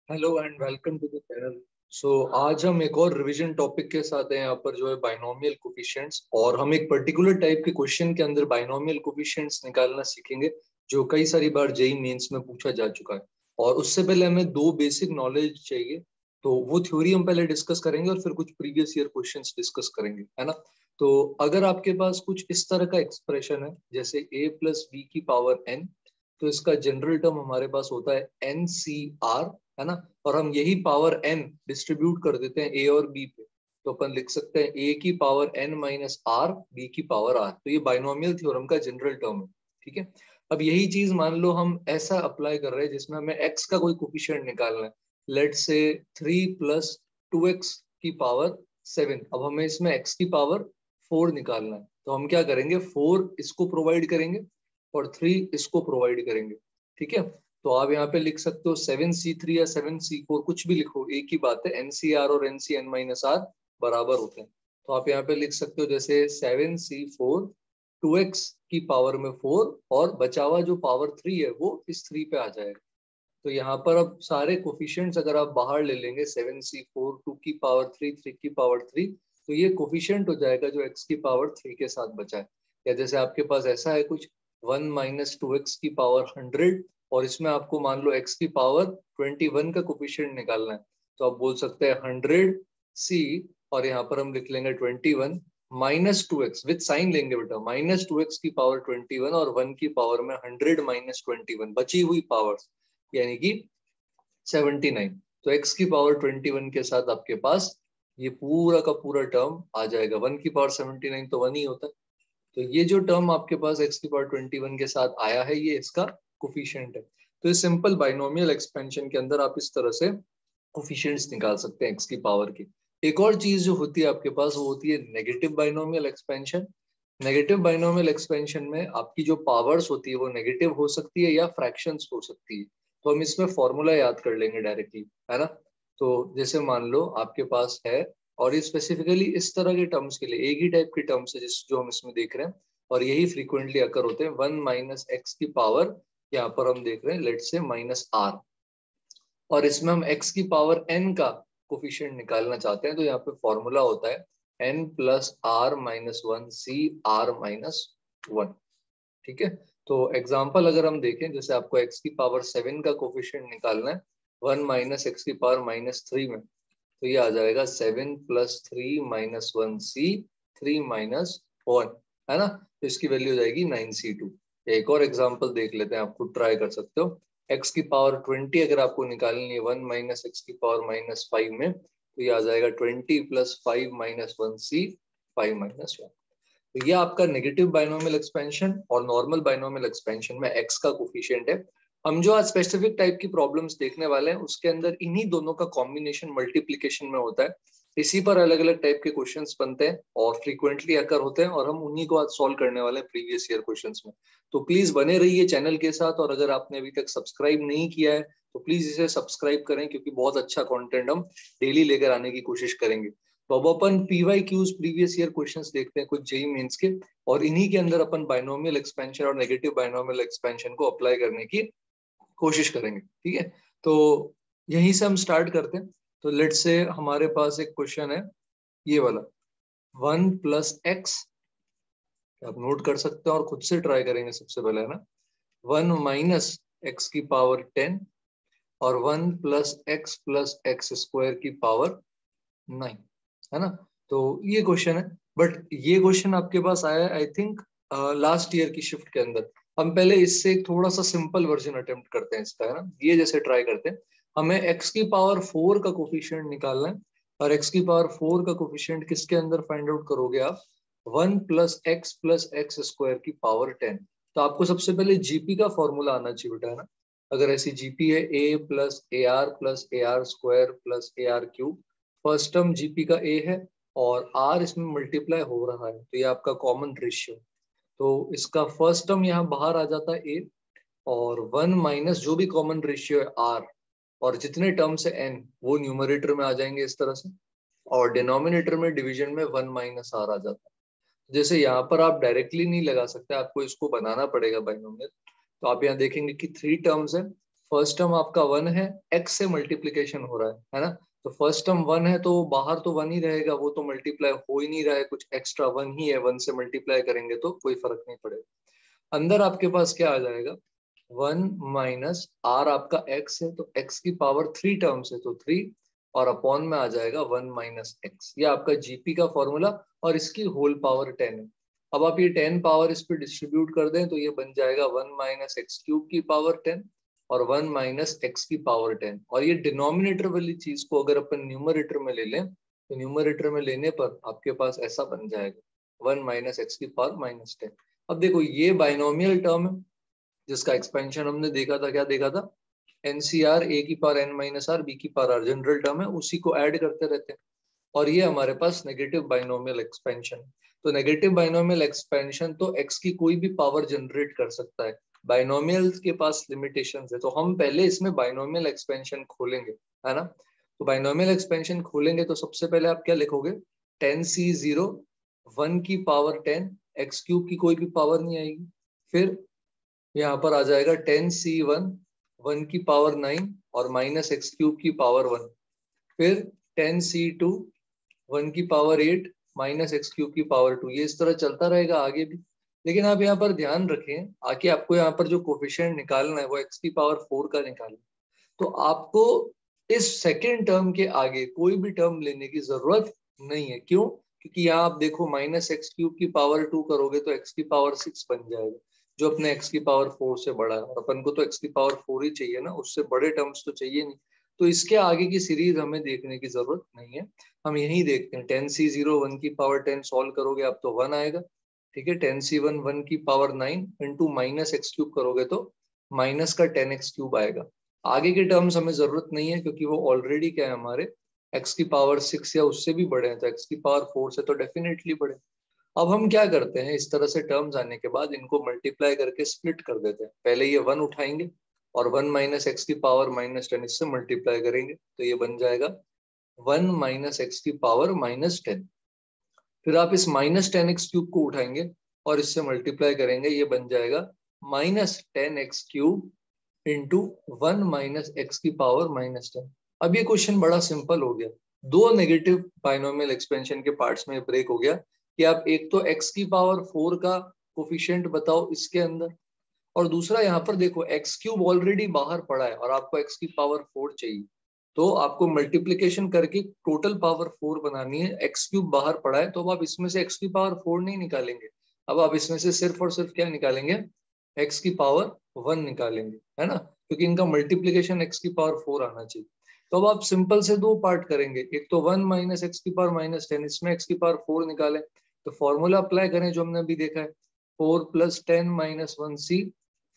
Hello and welcome to the channel. आज हम एक और रिवीजन टॉपिक के साथ हैं यहाँ पर, जो है बाइनोमियल कोफिशिएंट्स। और हम एक पर्टिकुलर टाइप के क्वेश्चन के अंदर बाइनोमियल कोफिशिएंट्स निकालना सीखेंगे, जो कई सारी बार जेईई मेंस में पूछा जा चुका है। और उससे पहले हमें दो बेसिक नॉलेज चाहिए, तो वो थ्योरी हम पहले डिस्कस करेंगे और फिर कुछ प्रीवियस ईयर क्वेश्चंस डिस्कस करेंगे, है ना। तो अगर आपके पास कुछ इस तरह का एक्सप्रेशन है, जैसे a प्लस बी की पावर n, तो इसका जनरल टर्म हमारे पास होता है NCR, है ना। और हम यही पावर n डिस्ट्रीब्यूट कर देते हैं a और b पे, तो अपन लिख सकते हैं a की power n minus r, b की पावर r। तो ये बाइनोमियल थ्योरम का जनरल टर्म है, ठीक है। अब यही चीज मान लो हम ऐसा अप्लाई कर रहे हैं जिसमें हमें x का कोई कोफिशिएंट निकालना है। लेट से 3 प्लस 2x की पावर 7। अब हमें इसमें x की पावर 4 निकालना है, तो हम क्या करेंगे, 4 इसको प्रोवाइड करेंगे और 3 इसको प्रोवाइड करेंगे, ठीक है। तो आप यहाँ पे लिख सकते हो 7C3 या 7C4, कुछ भी लिखो, एक ही बात है। NCR और NCn माइनस आर बराबर होते हैं। तो आप यहाँ पे लिख सकते हो जैसे 7C4 2x की पावर में 4, और बचा हुआ जो पावर 3 है वो इस 3 पे आ जाएगा। तो यहाँ पर अब सारे कोफिशिएंट्स अगर आप बाहर ले लेंगे, 7C4 2 की पावर 3 3 की पावर 3, तो ये कोफिशिएंट हो जाएगा जो x की पावर 3 के साथ बचा है। या जैसे आपके पास ऐसा है कुछ 1 माइनस 2x की पावर 100, और इसमें आपको मान लो x की पावर 21 का कोफिशिएंट निकालना है, तो आप बोल सकते हैं 100C, और यहाँ पर हम लिख लेंगे 21 माइनस 2x, विद साइन लेंगे बेटा, माइनस 2x की पावर 21 और 1 की पावर में 100 माइनस 21, बची हुई पावर यानी कि 79। तो x की पावर 21 के साथ आपके पास ये पूरा का पूरा टर्म आ जाएगा। 1 की पावर 79 तो 1 ही होता है। तो ये जो टर्म आपके पास x की पावर 21 के साथ आया है, ये इसका कोफिशिएंट है। तो इस सिंपल बाइनोमियल एक्सपेंशन के अंदर आप इस तरह से कोफिशिएंट्स निकाल सकते हैं x की पावर की। एक और चीज जो होती है आपके पास, वो होती है negative binomial expansion. Negative binomial expansion में आपकी जो पावर्स होती है वो नेगेटिव हो सकती है या फ्रैक्शंस हो सकती है। तो हम इसमें फॉर्मूला याद कर लेंगे डायरेक्टली, है ना। तो जैसे मान लो आपके पास है, और ये स्पेसिफिकली इस तरह के टर्म्स के लिए, एक ही टाइप के टर्म्स है जिस जो हम इसमें देख रहे हैं, और यही फ्रीक्वेंटली अकर होते हैं। 1 माइनस एक्स की पावर, यहाँ पर हम देख रहे हैं लेट से माइनस आर, और इसमें हम x की पावर n का कोफिशिएंट निकालना चाहते हैं। तो यहाँ पे फॉर्मूला होता है n plus are minus 1 CR minus 1, ठीक है। तो एग्जाम्पल अगर हम देखें, जैसे आपको x की पावर 7 का कोफिशिएंट निकालना है 1 माइनस एक्स की पावर माइनस 3 में, तो ये आ जाएगा 7 प्लस 3 माइनस 1C 3 माइनस 1, है ना। तो इसकी वैल्यू हो जाएगी 9C2। एक और एग्जाम्पल देख लेते हैं, आप खुद ट्राई कर सकते हो। x की पावर 20 अगर आपको निकालनी है 1 माइनस एक्स की पावर माइनस 5 में, तो ये आ जाएगा 20 प्लस 5 माइनस 1C 5 माइनस 1। तो ये आपका नेगेटिव बाइनोमियल एक्सपेंशन, और नॉर्मल बाइनोमियल एक्सपेंशन में x का कोफिशिएंट है। हम जो आज स्पेसिफिक टाइप की प्रॉब्लम्स देखने वाले हैं, उसके अंदर इन्हीं दोनों का कॉम्बिनेशन मल्टीप्लिकेशन में होता है। इसी पर अलग अलग टाइप के क्वेश्चंस बनते हैं और फ्रीक्वेंटली अकर होते हैं, और हम उन्हीं को आज सॉल्व करने वाले हैं प्रीवियस ईयर क्वेश्चंस में। तो प्लीज बने रहिए चैनल के साथ, और अगर आपने अभी तक सब्सक्राइब नहीं किया है तो प्लीज इसे सब्सक्राइब करें, क्योंकि बहुत अच्छा कंटेंट हम डेली लेकर आने की कोशिश करेंगे। तो अब अपन PYQs प्रीवियस ईयर क्वेश्चंस देखते हैं कुछ जेईई मेंस के, और इन्हीं के अंदर अपन बाइनोमियल एक्सपेंशन और नेगेटिव बाइनोमियल एक्सपेंशन को अप्लाई करने की कोशिश करेंगे, ठीक है। तो यहीं से हम स्टार्ट करते हैं। तो लेट्स से हमारे पास एक क्वेश्चन है ये वाला, 1 प्लस एक्स, आप नोट कर सकते हैं और खुद से ट्राई करेंगे सबसे पहले, है ना। 1 माइनस एक्स की पावर 10, और 1 प्लस एक्स स्क्वायर की पावर 9, है ना। तो ये क्वेश्चन है, बट ये क्वेश्चन आपके पास आया आई थिंक लास्ट ईयर की शिफ्ट के अंदर। हम पहले इससे एक थोड़ा सा सिंपल वर्जन अटेम्प्ट करते हैं इसका, है ना। ये जैसे ट्राई करते हैं, हमें x की पावर 4 का कोफिशिएंट निकालना है, और x की पावर 4 का कोफिशिएंट किसके अंदर फाइंड आउट करोगे आप, 1 प्लस एक्स स्क्वायर की पावर 10। तो आपको सबसे पहले जीपी का फॉर्मूला आना चाहिए बेटा, है ना। अगर ऐसी जीपी है plus A R square plus A R cube, first term GP का ए है और आर इसमें मल्टीप्लाई हो रहा है, तो ये आपका कॉमन रेशियो। तो इसका फर्स्ट टर्म यहाँ बाहर आ जाता है ए, और 1 माइनस जो भी कॉमन रेशियो है आर, और जितने टर्म्स है एन वो न्यूमरेटर में आ जाएंगे इस तरह से, और डिनोमिनेटर में डिवीजन में 1 माइनस आर आ जाता है। जैसे यहाँ पर आप डायरेक्टली नहीं लगा सकते, आपको इसको बनाना पड़ेगा बाइनोमियल। तो आप यहाँ देखेंगे कि 3 टर्म्स है। फर्स्ट टर्म आपका 1 है, x से मल्टीप्लीकेशन हो रहा है ना। तो फर्स्ट टर्म 1 है तो बाहर तो 1 ही रहेगा, वो तो मल्टीप्लाई हो ही नहीं रहा है, कुछ एक्स्ट्रा 1 ही है, 1 से मल्टीप्लाई करेंगे तो कोई फर्क नहीं पड़ेगा। अंदर आपके पास क्या आ जाएगा, 1 माइनस आर आपका x है, तो x की पावर 3 टर्म्स है तो 3, और अपॉन में आ जाएगा 1 माइनस एक्स, ये आपका जीपी का फॉर्मूला, और इसकी होल पावर 10 है। अब आप ये 10 पावर इस पे डिस्ट्रीब्यूट कर दें तो ये बन जाएगा 1 माइनस एक्स क्यूब की पावर 10 और 1 माइनस एक्स की पावर 10। और ये डिनोमिनेटर वाली चीज को अगर अपन न्यूमरेटर में ले लें तो न्यूमरेटर में लेने पर आपके पास ऐसा बन जाएगा 1 माइनस एक्स की पावर माइनस 10। अब देखो ये बाइनोमियल टर्म है जिसका एक्सपेंशन हमने देखा था, क्या देखा था, एनसीआर ए की power n minus r b की पावर आर, जनरल टर्म है, उसी को ऐड करते रहते हैं। और ये हमारे पास नेगेटिव बाइनोमियल एक्सपेंशन। तो नेगेटिव बाइनोमियल एक्सपेंशन तो एक्स की कोई भी पावर जनरेट कर सकता है, बाइनोमियल के पास लिमिटेशंस है। तो हम पहले इसमें बाइनोमियल एक्सपेंशन खोलेंगे, है ना। तो बाइनोमियल एक्सपेंशन खोलेंगे तो सबसे पहले आप क्या लिखोगे, 10c0 1 की पावर 10, एक्स क्यूब की कोई भी पावर नहीं आएगी। फिर यहाँ पर आ जाएगा 10c1 1 की पावर 9 और माइनस एक्स क्यूब की पावर 1। फिर 10c2 1 की पावर 8 माइनस एक्स क्यूब की पावर 2। ये इस तरह चलता रहेगा आगे भी। लेकिन आप यहाँ पर ध्यान रखें, आके आपको यहाँ पर जो कोफिशिएंट निकालना है वो एक्स की पावर 4 का निकालना है। तो आपको इस सेकेंड टर्म के आगे कोई भी टर्म लेने की जरूरत नहीं है। क्यों? क्योंकि यहाँ आप देखो माइनस एक्स क्यूब की पावर 2 करोगे तो एक्स की पावर 6 बन जाएगा, जो अपने एक्स की पावर 4 से बड़ा है, और अपन को तो एक्स की पावर 4 ही चाहिए ना, उससे बड़े टर्म्स तो चाहिए नहीं। तो इसके आगे की सीरीज हमें देखने की जरूरत नहीं है, हम यही देखते हैं। 10c0 1 की पावर 10 सॉल्व करोगे आप तो 1 आएगा, ठीक है। 10c1 1 की power 9 into minus x cube करोगे तो माइनस का 10x क्यूब आएगा। आगे के टर्म्स हमें जरूरत नहीं है क्योंकि वो ऑलरेडी क्या है, हमारे x की पावर 6 या उससे भी बड़े हैं, तो x की पावर 4 से तो डेफिनेटली बड़े। अब हम क्या करते हैं, इस तरह से टर्म्स आने के बाद इनको मल्टीप्लाई करके स्प्लिट कर देते हैं। पहले ये 1 उठाएंगे और 1 माइनस एक्स की पावर माइनस 10 इससे मल्टीप्लाई करेंगे, तो ये बन जाएगा 1 माइनस एक्स की पावर माइनस 10। फिर आप इस माइनस 10x क्यूब को उठाएंगे और इससे मल्टीप्लाई करेंगे, ये बन जाएगा minus 10x cube into 1 minus x की पावर माइनस 10। अब ये क्वेश्चन बड़ा सिंपल हो गया, दो नेगेटिव बाइनोमियल एक्सपेंशन के पार्ट्स में ब्रेक हो गया कि आप एक तो x की पावर 4 का कोफिशिएंट बताओ इसके अंदर, और दूसरा यहाँ पर देखो एक्स क्यूब ऑलरेडी बाहर पड़ा है और आपको एक्स की पावर 4 चाहिए, तो आपको मल्टीप्लीकेशन करके टोटल पावर 4 बनानी है। एक्स क्यूब बाहर पड़ा है तो अब आप इसमें से एक्स की पावर 4 नहीं निकालेंगे, अब आप इसमें से सिर्फ और सिर्फ क्या निकालेंगे, एक्स की पावर 1 निकालेंगे, है ना, क्योंकि इनका मल्टीप्लीकेशन एक्स की पावर 4 आना चाहिए। तो अब आप सिंपल से दो पार्ट करेंगे, एक तो 1 माइनस एक्स की पावर माइनस 10, इसमें एक्स की पावर 4 निकालें, तो फॉर्मूला अप्लाई करें जो हमने अभी देखा है, 4 प्लस 10 माइनस 1c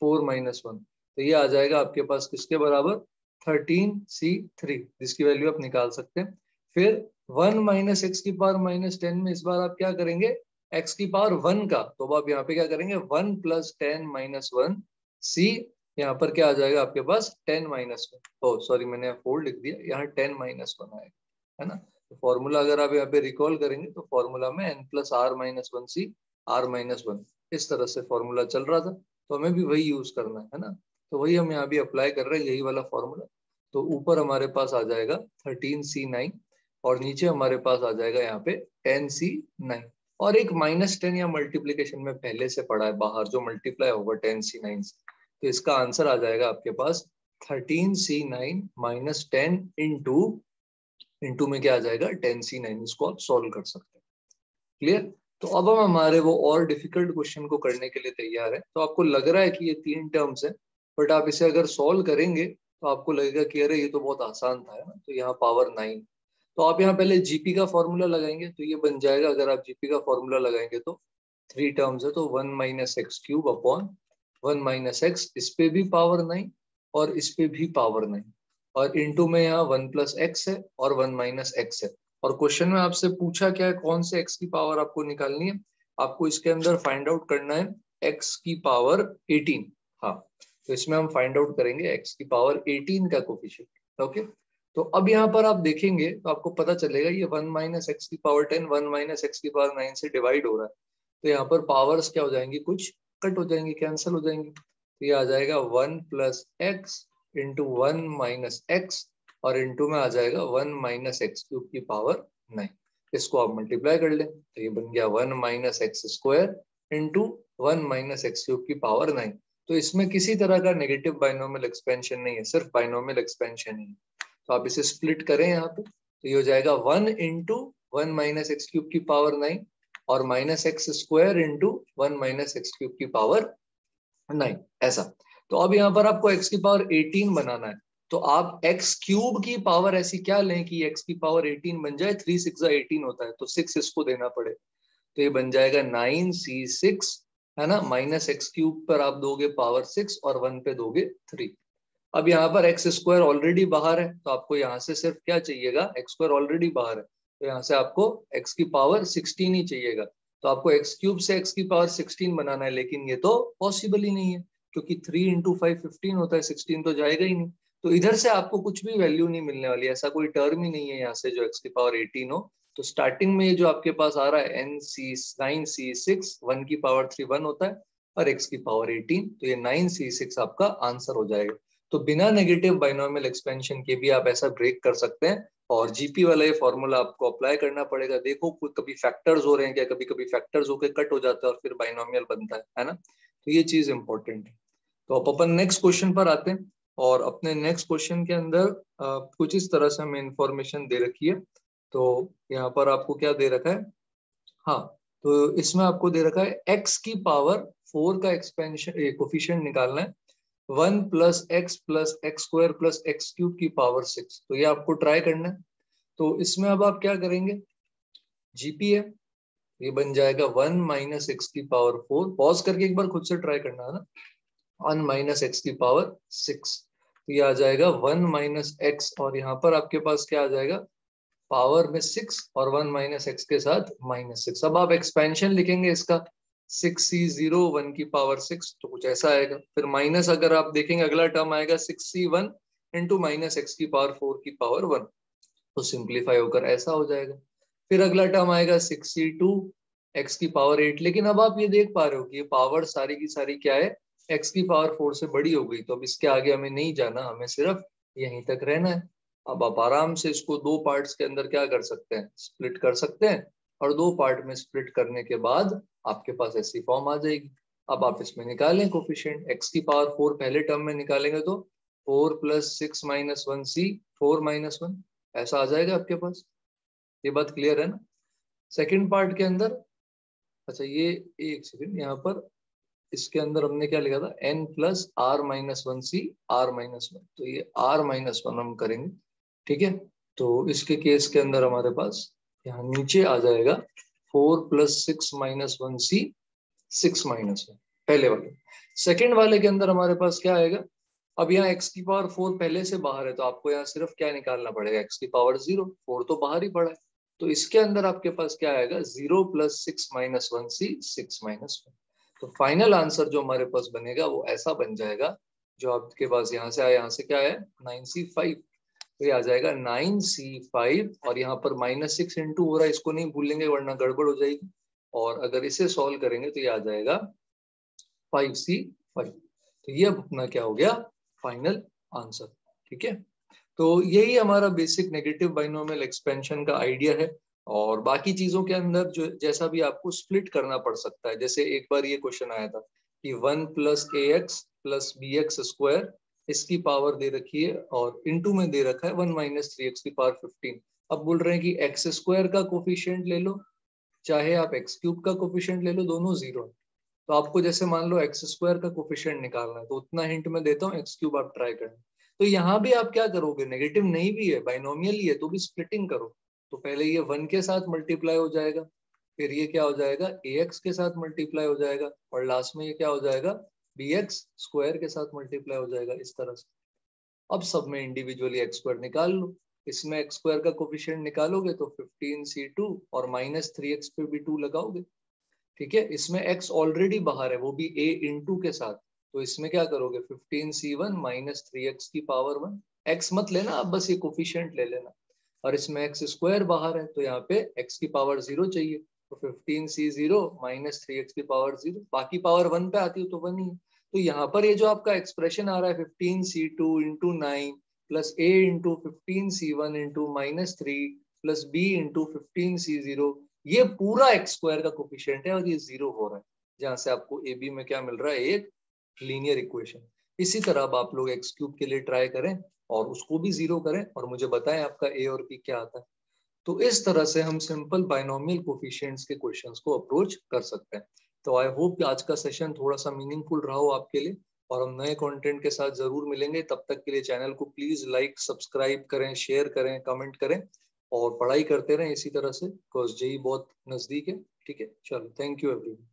4 माइनस 1, तो ये आ जाएगा आपके पास किसके बराबर, 13c3, जिसकी वैल्यू आप निकाल सकते हैं। फिर 1 माइनस एक्स की पावर माइनस 10 में इस बार आप क्या करेंगे, एक्स की पावर 1 का, तो आप यहाँ पे क्या करेंगे 1 प्लस 10 माइनस 1 c, यहाँ पर क्या आ जाएगा आपके पास 10 माइनस 1, ओ सॉरी मैंने 4 लिख दिया, यहाँ 10 माइनस 1 आएगा, है ना। तो फॉर्मूला अगर आप यहाँ पे रिकॉल करेंगे तो फॉर्मूला में n plus are minus 1c r minus 1 इस तरह से फॉर्मूला चल रहा था, तो हमें भी वही यूज करना है ना। तो वही हम यहाँ भी अप्लाई कर रहे हैं, यही वाला फॉर्मूला। तो ऊपर हमारे पास आ जाएगा 13c9 और नीचे हमारे पास आ जाएगा यहाँ पे 10c9, और एक माइनस 10 या मल्टीप्लीकेशन में पहले से पड़ा है बाहर जो मल्टीप्लाई होगा 10c9 से, तो इसका आंसर आ जाएगा आपके पास 13c9 माइनस 10 इंटू में क्या आ जाएगा 10c9, इसको आप सॉल्व कर सकते हैं। क्लियर? तो अब हम हमारे वो और डिफिकल्ट क्वेश्चन को करने के लिए तैयार है। तो आपको लग रहा है कि ये 3 टर्म्स है, बट आप इसे अगर सॉल्व करेंगे तो आपको लगेगा कि अरे ये तो बहुत आसान था, है ना। तो यहाँ पावर 9, तो आप यहाँ पहले जीपी का फॉर्मूला लगाएंगे तो ये बन जाएगा, अगर आप जीपी का फॉर्मूला लगाएंगे तो 3 टर्म्स है, तो 1 minus x cube upon 1 minus x, इस पे भी पावर 9 और इस पे भी पावर 9, और इंटू में यहाँ 1 प्लस एक्स है और 1 माइनस एक्स है। और क्वेश्चन में आपसे पूछा क्या है, कौन से x की पावर आपको निकालनी है, आपको इसके अंदर फाइंड आउट करना है x की पावर 18। हाँ, तो इसमें हम फाइंड आउट करेंगे x की पावर 18 का कोफिशिएंट। ओके, तो अब यहाँ पर आप देखेंगे तो आपको पता चलेगा ये 1 माइनस एक्स की पावर 10 1 माइनस एक्स की पावर 9 से डिवाइड हो रहा है, तो यहाँ पर पावर्स क्या हो जाएंगी, कुछ कट हो जाएंगी, कैंसिल हो जाएंगी, तो ये आ जाएगा 1 plus x into 1 minus x और इंटू में आ जाएगा 1 माइनस एक्स क्यूब की पावर 9। इसको आप मल्टीप्लाई कर लें तो ये बन गया 1 minus x square into 1 minus x cube की पावर 9। तो इसमें किसी तरह का नेगेटिव बाइनोमियल एक्सपेंशन नहीं है, सिर्फ बाइनोमियल एक्सपेंशन ही है। तो आप इसे स्प्लिट करें यहाँ पे तो ये हो जाएगा 1 इंटू 1 माइनस एक्स क्यूब की पावर 9 और minus x square into 1 minus x cube की पावर 9 ऐसा। तो अब यहाँ पर आपको x की पावर 18 बनाना है तो आप x क्यूब की पावर ऐसी क्या लें कि x की पावर 18 बन जाए। 3 6 18 होता है तो 6 इसको देना पड़े तो ये बन जाएगा 9c6 है ना, माइनस एक्स क्यूब पर आप दोगे पावर 6 और 1 पे दोगे 3। अब यहाँ पर एक्स स्क्वायर ऑलरेडी बाहर है तो आपको यहाँ से सिर्फ क्या चाहिएगा, एक्स स्क्वायर ऑलरेडी बाहर है तो यहाँ से आपको x की पावर 16 ही चाहिएगा। तो आपको एक्स क्यूब से x की पावर 16 बनाना है लेकिन ये तो पॉसिबल ही नहीं है क्योंकि 3 इंटू 5 15 होता है, 16 तो जाएगा ही नहीं। तो इधर से आपको कुछ भी वैल्यू नहीं मिलने वाली, ऐसा कोई टर्म ही नहीं है यहाँ से जो x की पावर 18 हो। तो स्टार्टिंग में ये जो आपके पास आ रहा है nc9c6 1 की पावर 3 1 होता है और x की पावर 18 तो ये 9c6 आपका आंसर हो जाएगा। तो बिना नेगेटिव बाइनोमियल एक्सपेंशन के भी आप ऐसा ब्रेक कर सकते हैं और जीपी वाला ये फॉर्मूला आपको अप्लाई करना पड़ेगा। देखो कभी फैक्टर्स हो रहे हैं क्या, कभी कभी फैक्टर्स होकर कट हो जाता है और फिर बाइनोमियल बनता है ना। तो ये चीज इंपॉर्टेंट है। तो अब अपन नेक्स्ट क्वेश्चन पर आते हैं और अपने नेक्स्ट क्वेश्चन के अंदर कुछ इस तरह से हमें इंफॉर्मेशन दे रखी है। तो यहाँ पर आपको क्या दे रखा है, हाँ तो इसमें आपको दे रखा है x की पावर 4 का एक्सपेंशन कोफिशिएंट निकालना है 1 plus x square plus x cube की पावर 6। तो ये आपको ट्राई करना है। तो इसमें अब आप क्या करेंगे, जीपी है ये बन जाएगा 1 माइनस एक्स की पावर 4, पॉज करके एक बार खुद से ट्राई करना है ना, 1 माइनस एक्स की पावर 6 तो ये आ जाएगा 1 माइनस एक्स और यहाँ पर आपके पास क्या आ जाएगा पावर में 6 और 1 माइनस एक्स के साथ -6। अब आप एक्सपेंशन लिखेंगे इसका 6c0 1 की पावर 6 तो कुछ ऐसा आएगा। फिर माइनस अगर आप देखेंगे अगला टर्म आएगा 6c1 इंटू माइनस एक्स की पावर 4 की पावर 1 तो सिंप्लीफाई होकर ऐसा हो जाएगा। फिर अगला टर्म आएगा 6c2 एक्स की पावर 8। लेकिन अब आप ये देख पा रहे हो कि ये पावर सारी की सारी क्या है, एक्स की पावर 4 से बड़ी हो गई। तो अब इसके आगे हमें नहीं जाना, हमें सिर्फ यहीं तक रहना है। अब आप आराम से इसको दो पार्ट्स के अंदर क्या कर सकते हैं, स्प्लिट कर सकते हैं और दो पार्ट में स्प्लिट करने के बाद आपके पास ऐसी फॉर्म आ जाएगी। अब आप इसमें निकालें कोफिशिएंट, एक्स की पावर 4 पहले टर्म में निकालेंगे तो 4 प्लस 6 माइनस 1c 4 माइनस 1 ऐसा आ जाएगा आपके पास। ये बात क्लियर है ना। सेकंड पार्ट के अंदर, अच्छा ये एक सेकंड, यहाँ पर इसके अंदर हमने क्या लिखा था n plus are minus 1c r minus 1 तो ये r माइनस 1 हम करेंगे, ठीक है। तो इसके केस के अंदर हमारे पास यहाँ नीचे आ जाएगा 4 प्लस 6 माइनस 1c 6 माइनस 1 पहले वाले। सेकेंड वाले के अंदर हमारे पास क्या आएगा, अब यहाँ x की पावर 4 पहले से बाहर है तो आपको यहाँ सिर्फ क्या निकालना पड़ेगा, x की पावर 0, 4 तो बाहर ही पड़ा है। तो इसके अंदर आपके पास क्या आएगा 0 प्लस 6 माइनस 1c 6 माइनस 1। तो फाइनल आंसर जो हमारे पास बनेगा वो ऐसा बन जाएगा, जो आपके पास यहाँ से आया, यहाँ से क्या है 9c5 तो ये आ जाएगा 9c5 और यहाँ पर -6 इंटू हो रहा है, इसको नहीं भूलेंगे वरना गड़बड़ हो जाएगी। और अगर इसे सॉल्व करेंगे तो ये आ जाएगा 5c5। तो ये अब अपना क्या हो गया फाइनल आंसर, ठीक है। तो यही हमारा बेसिक नेगेटिव बाइनोमियल एक्सपेंशन का आइडिया है। और बाकी चीजों के अंदर जो जैसा भी आपको स्प्लिट करना पड़ सकता है, जैसे एक बार ये क्वेश्चन आया था कि 1 plus ax plus bx square इसकी पावर दे रखी है और इनटू में दे रखा है 1 माइनस 3x की पावर 15। अब बोल रहे हैं कि एक्स स्क्वायर का कोफिशिएंट ले लो चाहे आप एक्स क्यूब का कोफिशिएंट ले लो, दोनों जीरो है। तो आपको जैसे मान लो एक्स स्क्वायर का कोफिशिएंट निकालना है तो उतना हिंट में देता हूँ, एक्स क्यूब आप ट्राई करना। तो यहाँ भी आप क्या करोगे, नेगेटिव नहीं भी है बाइनोमियल ही है तो भी स्प्लिटिंग करो। तो पहले ये 1 के साथ मल्टीप्लाई हो जाएगा, फिर ये क्या हो जाएगा ax के साथ मल्टीप्लाई हो जाएगा और लास्ट में ये क्या हो जाएगा bx स्क्वायर के साथ मल्टीप्लाई हो जाएगा इस तरह से। अब सब में इंडिविजुअली एक्स स्क्वायर निकाल लो, इसमें एक्स स्क्वायर का कोफिशिएंट निकालोगे तो 15c2 और -3x पे भी 2 लगाओगे, ठीक है। इसमें x ऑलरेडी बाहर है वो भी a इंटू के साथ, तो इसमें क्या करोगे 15c1 -3x की पावर 1, x मत लेना आप बस ये कोफिशिएंट ले लेना। और इसमें एक्स स्क्वायर बाहर है तो यहाँ पे x की पावर 0 चाहिए तो 15c0 -3x की पावर 0, बाकी पावर 1 पे आती है तो 1 ही है। तो यहाँ पर ये जो आपका एक्सप्रेशन आ रहा है 15c2 into 9 plus a into 15c1 into -3 plus b into 15c0, ये पूरा एक्स स्क्वायर का कोफिशिएंट है और ये 0 हो रहा है, जहां से आपको ए बी में क्या मिल रहा है, एक लीनियर इक्वेशन। इसी तरह अब आप लोग एक्स क्यूब के लिए ट्राई करें और उसको भी 0 करें और मुझे बताएं आपका ए और बी क्या आता है। तो इस तरह से हम सिंपल बाइनोमियल कोफिशिएंट्स के क्वेश्चंस को अप्रोच कर सकते हैं। तो आई होप कि आज का सेशन थोड़ा सा मीनिंगफुल रहा हो आपके लिए, और हम नए कंटेंट के साथ जरूर मिलेंगे। तब तक के लिए चैनल को प्लीज लाइक सब्सक्राइब करें, शेयर करें, कमेंट करें और पढ़ाई करते रहें इसी तरह से, बिकॉज जेई बहुत नजदीक है। ठीक है, चलो, थैंक यू एवरीवन।